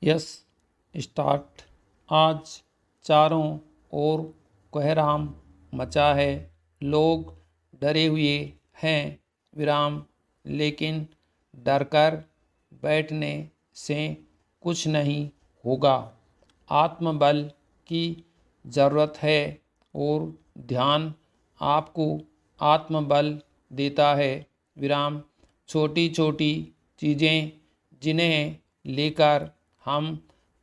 Yes start. आज चारों ओर कोहराम मचा है। लोग डरे हुए हैं विराम, लेकिन डरकर बैठने से कुछ नहीं होगा। आत्मबल की ज़रूरत है और ध्यान आपको आत्मबल देता है विराम। छोटी छोटी चीज़ें जिन्हें लेकर हम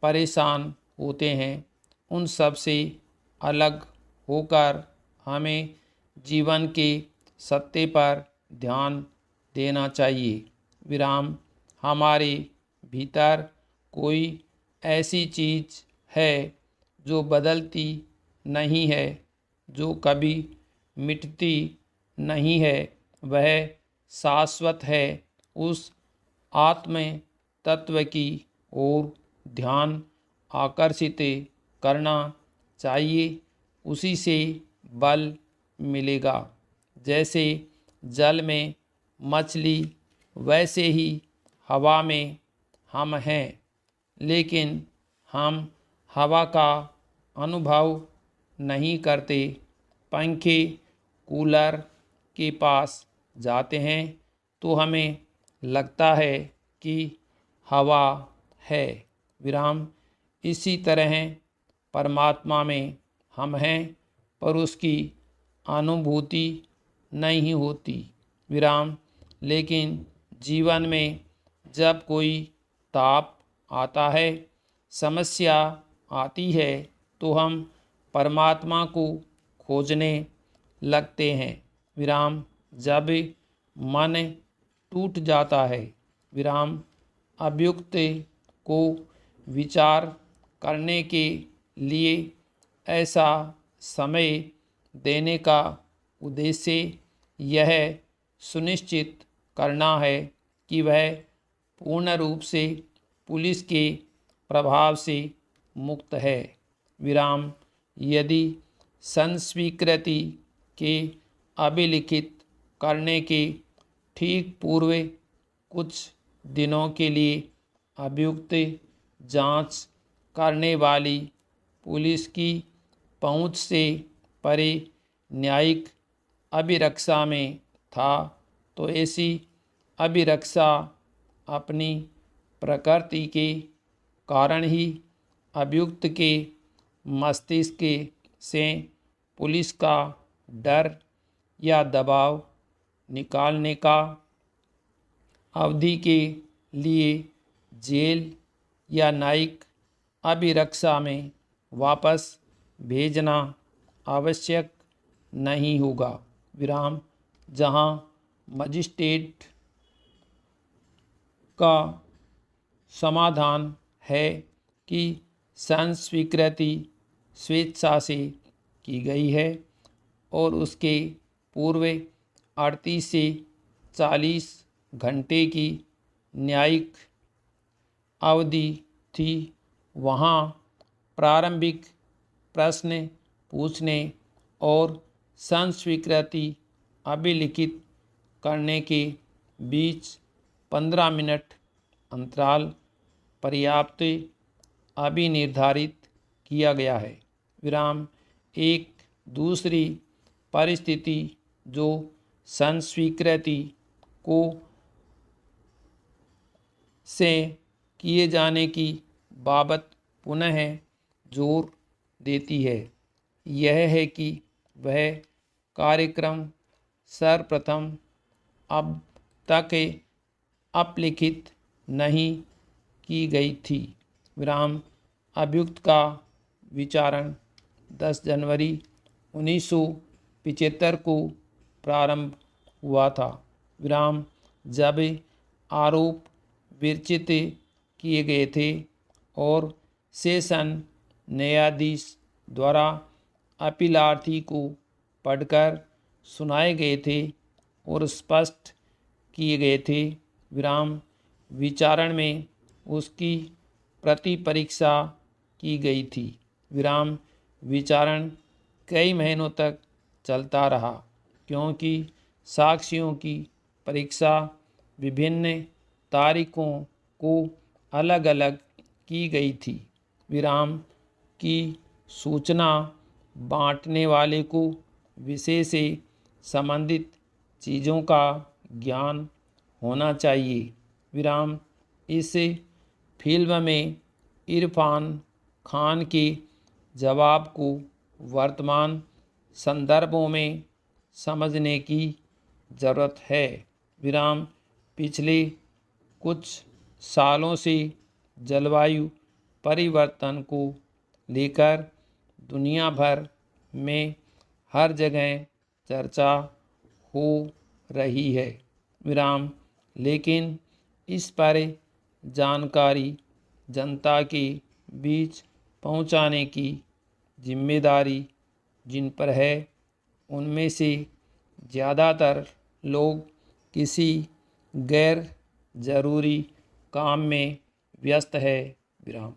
परेशान होते हैं, उन सब से अलग होकर हमें जीवन के सत्य पर ध्यान देना चाहिए विराम। हमारे भीतर कोई ऐसी चीज़ है जो बदलती नहीं है, जो कभी मिटती नहीं है, वह शाश्वत है। उस आत्म तत्व की ओर ध्यान आकर्षित करना चाहिए, उसी से बल मिलेगा। जैसे जल में मछली, वैसे ही हवा में हम हैं, लेकिन हम हवा का अनुभव नहीं करते। पंखे कूलर के पास जाते हैं तो हमें लगता है कि हवा है विराम। इसी तरह परमात्मा में हम हैं, पर उसकी अनुभूति नहीं होती विराम। लेकिन जीवन में जब कोई ताप आता है, समस्या आती है, तो हम परमात्मा को खोजने लगते हैं विराम। जब मन टूट जाता है विराम, अभियुक्त को विचार करने के लिए ऐसा समय देने का उद्देश्य यह सुनिश्चित करना है कि वह पूर्ण रूप से पुलिस के प्रभाव से मुक्त है विराम। यदि संस्वीकृति के अभिलिखित करने के ठीक पूर्व कुछ दिनों के लिए अभियुक्त जांच करने वाली पुलिस की पहुंच से परे न्यायिक अभिरक्षा में था, तो ऐसी अभिरक्षा अपनी प्रकृति के कारण ही अभियुक्त के मस्तिष्क से पुलिस का डर या दबाव निकालने का अवधि के लिए जेल या न्यायिक अभिरक्षा में वापस भेजना आवश्यक नहीं होगा विराम। जहां मजिस्ट्रेट का समाधान है कि संस्वीकृति स्वेच्छा से की गई है और उसके पूर्व 38 से 40 घंटे की न्यायिक अवधि थी, वहाँ प्रारंभिक प्रश्न पूछने और संस्वीकृति अभिलिखित करने के बीच 15 मिनट अंतराल पर्याप्त अभिनिर्धारित किया गया है विराम। एक दूसरी परिस्थिति जो संस्वीकृति को से किए जाने की बाबत पुनः जोर देती है, यह है कि वह कार्यक्रम सर्वप्रथम अब तक अपलिखित नहीं की गई थी विराम। अभियुक्त का विचारण 10 जनवरी 1975 को प्रारंभ हुआ था विराम, जब आरोप विरचित किए गए थे और सेशन न्यायाधीश द्वारा अपीलार्थी को पढ़कर सुनाए गए थे और स्पष्ट किए गए थे विराम। विचारण में उसकी प्रति परीक्षा की गई थी विराम। विचारण कई महीनों तक चलता रहा, क्योंकि साक्ष्यों की परीक्षा विभिन्न तारीखों को अलग अलग की गई थी। विराम की सूचना बांटने वाले को विषय से संबंधित चीज़ों का ज्ञान होना चाहिए। विराम इस फिल्म में इरफान खान के जवाब को वर्तमान संदर्भों में समझने की ज़रूरत है। विराम पिछले कुछ सालों से जलवायु परिवर्तन को लेकर दुनिया भर में हर जगह चर्चा हो रही है। विराम लेकिन इस पर जानकारी जनता के बीच पहुंचाने की जिम्मेदारी जिन पर है, उनमें से ज़्यादातर लोग किसी गैर ज़रूरी काम में व्यस्त है। विराम।